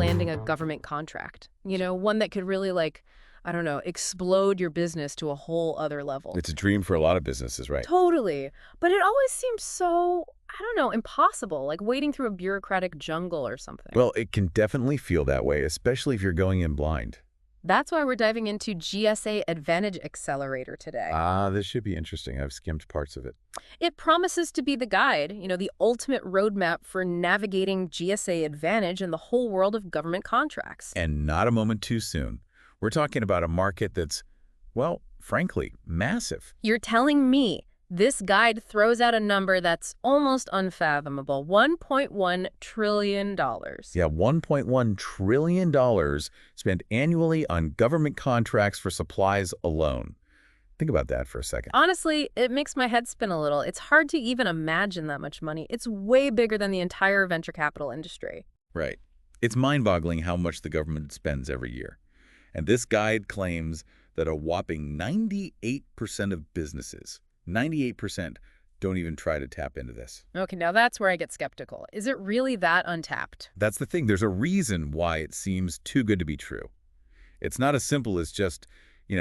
landing a government contract. One that could really, I don't know, explode your business to a whole other level. It's a dream for a lot of businesses, right? Totally. But it always seems so, I don't know, impossible, like wading through a bureaucratic jungle or something. Well, it can definitely feel that way, especially if you're going in blind. That's why we're diving into GSA Advantage Accelerator today. This should be interesting. I've skimmed parts of it. It promises to be the guide, the ultimate roadmap for navigating GSA Advantage in the whole world of government contracts. And not a moment too soon. We're talking about a market that's, well, frankly, massive. You're telling me this guide throws out a number that's almost unfathomable, $1.1 trillion. Yeah, $1.1 trillion spent annually on government contracts for supplies alone. Think about that for a second. Honestly, it makes my head spin a little. It's hard to even imagine that much money. It's way bigger than the entire venture capital industry. Right. It's mind-boggling how much the government spends every year. And this guide claims that a whopping 98% of businesses, 98%, don't even try to tap into this. Okay, now that's where I get skeptical. Is it really that untapped? That's the thing. There's a reason why it seems too good to be true. It's not as simple as just,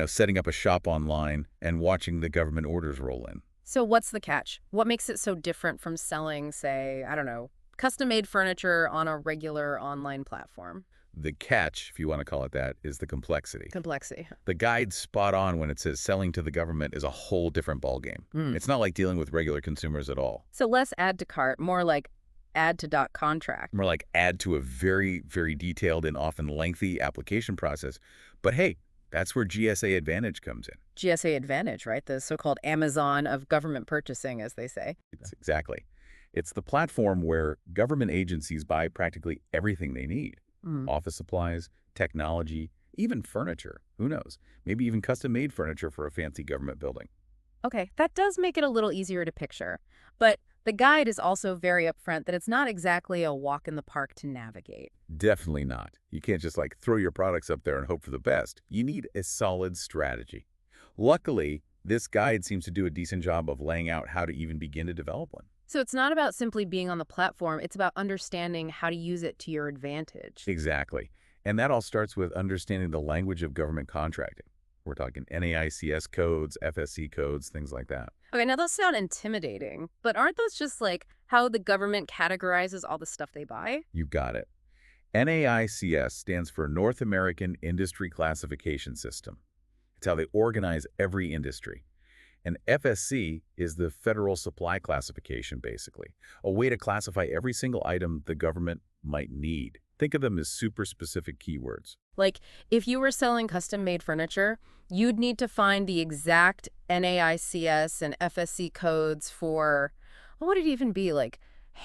setting up a shop online and watching the government orders roll in. So what's the catch? What makes it so different from selling, say, I don't know, custom-made furniture on a regular online platform? The catch, if you want to call it that, is the complexity. Complexity. The guide's spot on when it says selling to the government is a whole different ballgame. It's not like dealing with regular consumers at all. So less add to cart, more like add to doc contract. More like add to a very, very detailed and often lengthy application process. But hey, that's where GSA Advantage comes in. GSA Advantage, right? The so-called Amazon of government purchasing, as they say. Exactly. It's the platform where government agencies buy practically everything they need. Office supplies, technology, even furniture. Who knows? Maybe even custom-made furniture for a fancy government building. Okay, that does make it a little easier to picture. But the guide is also very upfront that it's not exactly a walk in the park to navigate. Definitely not. You can't just throw your products up there and hope for the best. You need a solid strategy. Luckily, this guide seems to do a decent job of laying out how to even begin to develop one. So it's not about simply being on the platform, it's about understanding how to use it to your advantage. Exactly. And that all starts with understanding the language of government contracting. We're talking NAICS codes, FSC codes, things like that. Okay, now those sound intimidating, but aren't those just how the government categorizes all the stuff they buy? You got it. NAICS stands for North American Industry Classification System. It's how they organize every industry. And FSC is the Federal Supply Classification, basically, a way to classify every single item the government might need. Think of them as super specific keywords. Like, if you were selling custom-made furniture, you'd need to find the exact NAICS and FSC codes for, what would it even be,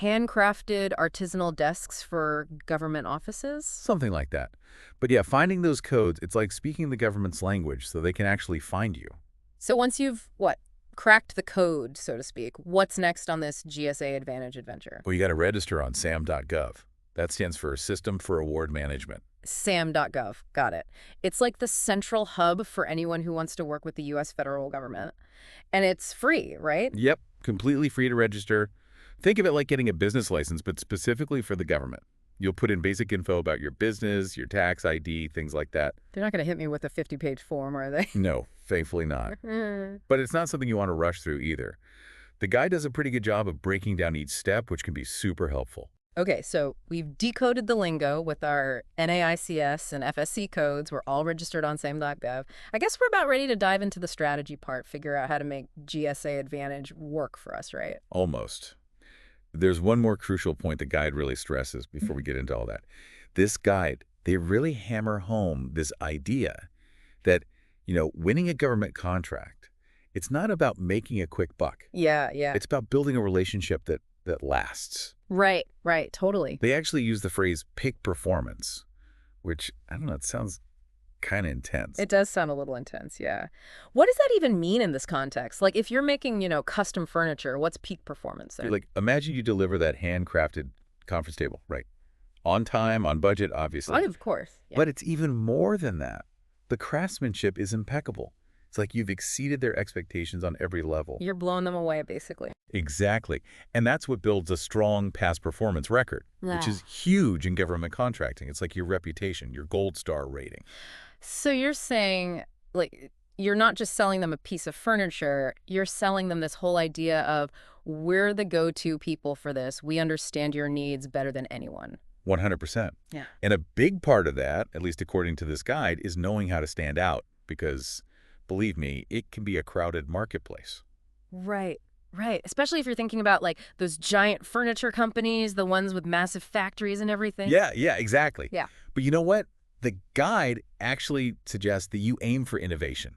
handcrafted artisanal desks for government offices? Something like that. But yeah, finding those codes, it's like speaking the government's language so they can actually find you. So once you've, cracked the code, so to speak, what's next on this GSA Advantage adventure? Well, you got to register on SAM.gov. That stands for System for Award Management. SAM.gov. Got it. It's like the central hub for anyone who wants to work with the U.S. federal government. And it's free, right? Yep, completely free to register. Think of it like getting a business license, but specifically for the government. You'll put in basic info about your business, your tax ID, things like that. They're not going to hit me with a 50-page form, are they? No, thankfully not. But it's not something you want to rush through either. The guide does a pretty good job of breaking down each step, which can be super helpful. Okay, so we've decoded the lingo with our NAICS and FSC codes. We're all registered on SAM.gov. I guess we're about ready to dive into the strategy part, figure out how to make GSA Advantage work for us, right? Almost. There's one more crucial point the guide really stresses before we get into all that. This guide, they really hammer home this idea that, winning a government contract, it's not about making a quick buck. Yeah. It's about building a relationship that lasts. Right, totally. They actually use the phrase peak performance, which, I don't know, it sounds kind of intense. It does sound a little intense, yeah. What does that even mean in this context? If you're making, custom furniture, what's peak performance there? Imagine you deliver that handcrafted conference table, right? On time, on budget, obviously. Of course. Yeah. But it's even more than that. The craftsmanship is impeccable. It's like you've exceeded their expectations on every level. You're blowing them away, basically. Exactly. And that's what builds a strong past performance record, which Yeah. is huge in government contracting. It's like your reputation, your gold star rating. So you're saying, like, you're not just selling them a piece of furniture, you're selling them this whole idea of, we're the go-to people for this. We understand your needs better than anyone. 100%. Yeah. And a big part of that, at least according to this guide, is knowing how to stand out because, believe me, it can be a crowded marketplace. Right. Right. Especially if you're thinking about like those giant furniture companies, the ones with massive factories and everything. Yeah, exactly. Yeah. But you know what? The guide actually suggests that you aim for innovation.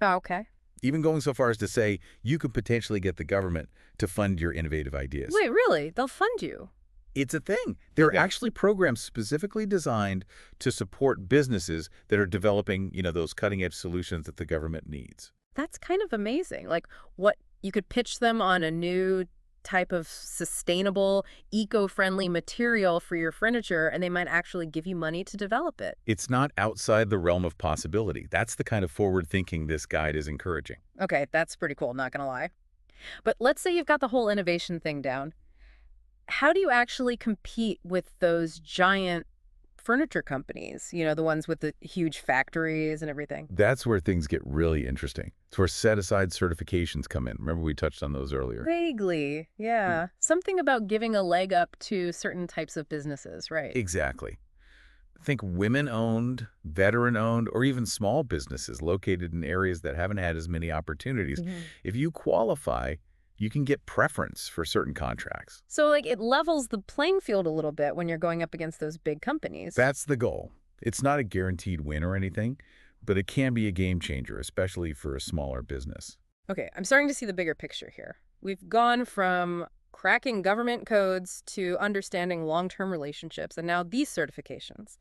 Oh, okay. Even going so far as to say you could potentially get the government to fund your innovative ideas. Wait, really? They'll fund you? It's a thing. There are Yeah. actually programs specifically designed to support businesses that are developing, those cutting-edge solutions that the government needs. That's kind of amazing. Like, what you could pitch them on a new type of sustainable, eco-friendly material for your furniture, and they might actually give you money to develop it. It's not outside the realm of possibility. That's the kind of forward thinking this guide is encouraging. Okay, that's pretty cool, not gonna lie. But let's say you've got the whole innovation thing down. How do you actually compete with those giant furniture companies? You know, the ones with the huge factories and everything. That's where things get really interesting. It's where set-aside certifications come in. Remember we touched on those earlier. Vaguely, yeah. Something about giving a leg up to certain types of businesses, right? Exactly. Think women-owned, veteran-owned, or even small businesses located in areas that haven't had as many opportunities. Mhm. If you qualify, you can get preference for certain contracts. So, like, it levels the playing field a little bit when you're going up against those big companies. That's the goal. It's not a guaranteed win or anything, but it can be a game changer, especially for a smaller business. Okay, I'm starting to see the bigger picture here. We've gone from cracking government codes to understanding long-term relationships, and now these certifications.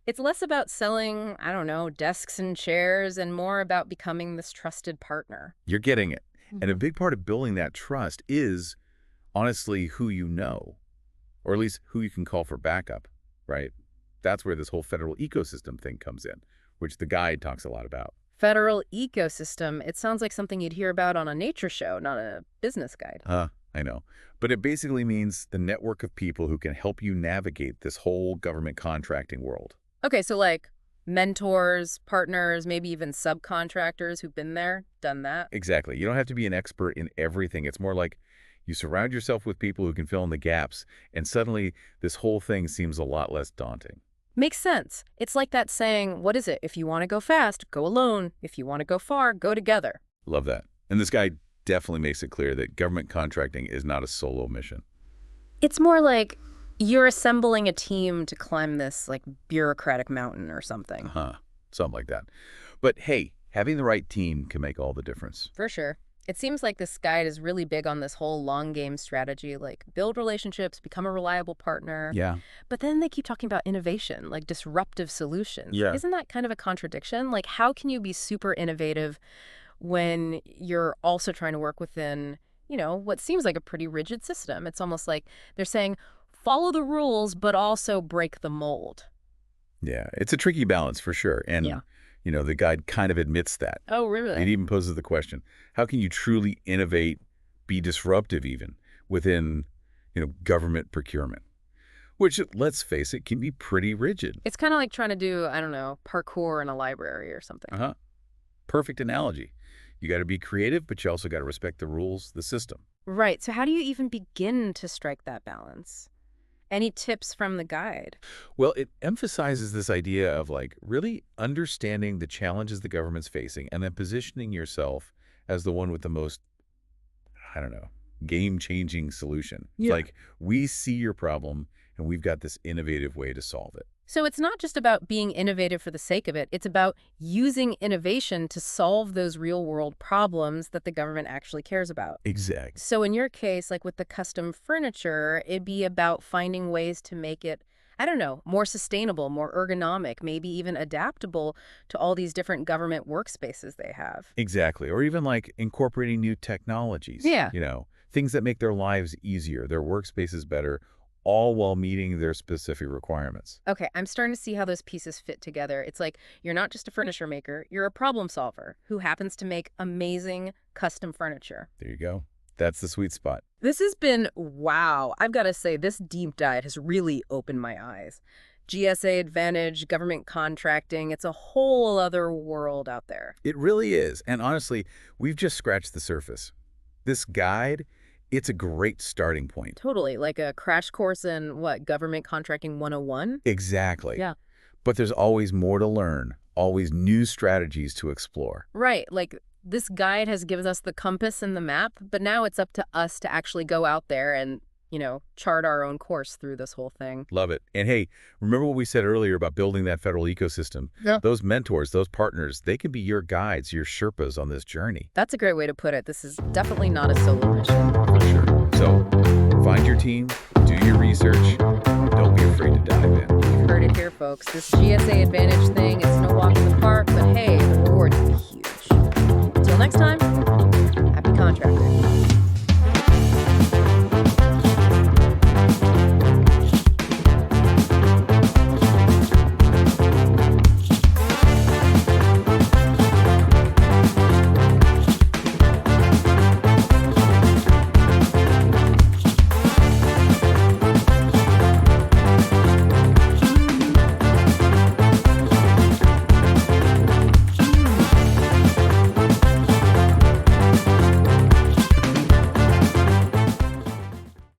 It's less about selling, I don't know, desks and chairs, and more about becoming this trusted partner. You're getting it. And a Mhm. big part of building that trust is, honestly, who you know, or at least who you can call for backup, right? That's where this whole federal ecosystem thing comes in, which the guide talks a lot about. Federal ecosystem, it sounds like something you'd hear about on a nature show, not a business guide. I know. But it basically means the network of people who can help you navigate this whole government contracting world. Okay, so like mentors, partners, maybe even subcontractors who've been there, done that. Exactly. You don't have to be an expert in everything. It's more like you surround yourself with people who can fill in the gaps, and suddenly this whole thing seems a lot less daunting. Makes sense. It's like that saying, what is it? If you want to go fast, go alone. If you want to go far, go together. Love that. And this guy definitely makes it clear that government contracting is not a solo mission. It's more like you're assembling a team to climb this like bureaucratic mountain or something. Something like that. But hey, having the right team can make all the difference. For sure. It seems like this guide is really big on this whole long game strategy, like build relationships, become a reliable partner. Yeah. But then they keep talking about innovation, like disruptive solutions. Yeah. Isn't that kind of a contradiction? Like, how can you be super innovative when you're also trying to work within, what seems like a pretty rigid system? It's almost like they're saying, follow the rules, but also break the mold. Yeah, it's a tricky balance for sure. And, Yeah. The guide kind of admits that. Oh, It really? even poses the question, how can you truly innovate, be disruptive even, within, government procurement? Which, let's face it, can be pretty rigid. It's kind of like trying to do, I don't know, parkour in a library or something. Uh-huh. Perfect analogy. You got to be creative, but you also got to respect the rules, the system. Right. So how do you even begin to strike that balance? Any tips from the guide? Well, it emphasizes this idea of really understanding the challenges the government's facing and then positioning yourself as the one with the most, I don't know, game-changing solution. It's Yeah. like, we see your problem and we've got this innovative way to solve it. So it's not just about being innovative for the sake of it. It's about using innovation to solve those real-world problems that the government actually cares about. Exactly. So in your case, like with the custom furniture, it'd be about finding ways to make it, I don't know, more sustainable, more ergonomic, maybe even adaptable to all these different government workspaces they have. Exactly. Or even incorporating new technologies. Yeah. Things that make their lives easier, their workspaces better, all while meeting their specific requirements. Okay, I'm starting to see how those pieces fit together. It's like you're not just a furniture maker, you're a problem solver who happens to make amazing custom furniture. There you go. That's the sweet spot. This has been, wow, I've got to say, this deep dive has really opened my eyes. GSA Advantage, government contracting, it's a whole other world out there. It really is. And honestly, we've just scratched the surface. This guide, it's a great starting point. Totally, like a crash course in, what, government contracting 101? Exactly. Yeah. But there's always more to learn, always new strategies to explore. Right, like this guide has given us the compass and the map, but now it's up to us to actually go out there and, chart our own course through this whole thing. Love it. And hey, remember what we said earlier about building that federal ecosystem? Yeah. Those mentors, those partners, they can be your guides, your Sherpas on this journey. That's a great way to put it. This is definitely not a solo mission. For sure. So, find your team, do your research, don't be afraid to dive in. You've heard it here, folks. This GSA Advantage thing is no walk in the park, but hey, the rewards are huge. Until next time.